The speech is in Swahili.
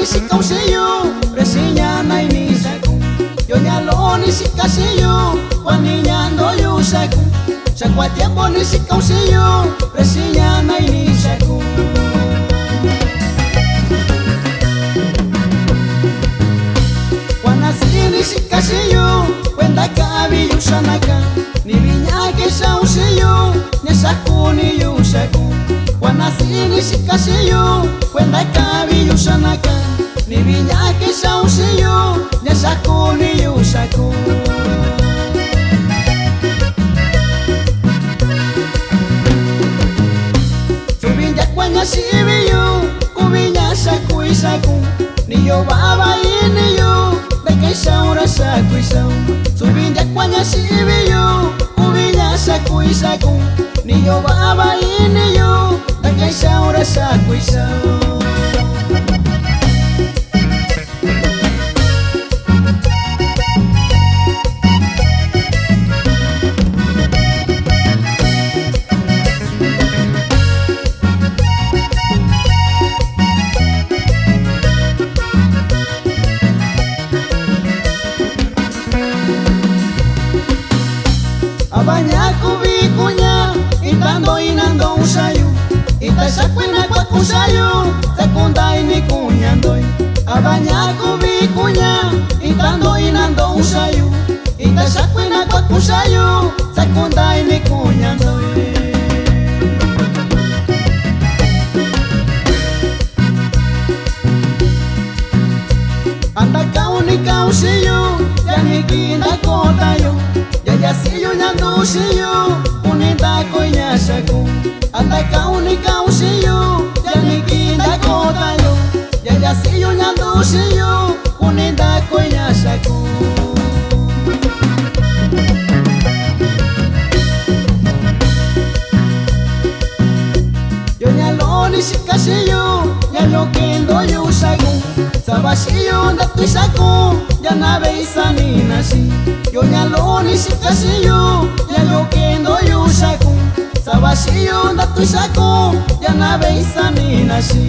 ni sikausiyo Resiñana y ni saku Yo ñalo ni sikasiyo Waniñando yu saku Sakwa tiempo ni sikausiyo Resiñana y ni saku Wanasi ni sikasiyo Wenda kabi yu sanaka Ni viña que sausiyo Ni saku ni yu saku Wanasi ni sikasiyo Wenda kabi yu sanaka Ni viña que sausiyo Ni saku ni yu saku Subinya kwanya sibiyo Kubinya saku y saku Ni yo baba y ni yo De que saura saku y saku Subinya kwanya sibiyo Kubinya saku y saku Ni yo baba y ni yo De que saura saku y saku Abanya kubikunya Itando inando usayu Ita sakwina kwa kusayu Sekunda ini kunyandoi Abanya kubikunya Itando inando usayu Ita sakwina kwa kusayu Sekunda ini kunyandoi Anda kau ni kau siyo Yani kinda kotayo Yaya siyo nyandu siyo Uninda konya saku Anda kau ni kau siyo Yani kinda kotayo Yaya siyo nyandu siyo Uninda konya saku Yo nyalo ni sikasiyo Nyalo kendo yu saku Sabasiyo ndatu saku Yana beisa ni nasi Yo nyalo ni sikasiyo Nyalo kendo yu saku Sabasiyo ndatu saku Yana beisa ni nasi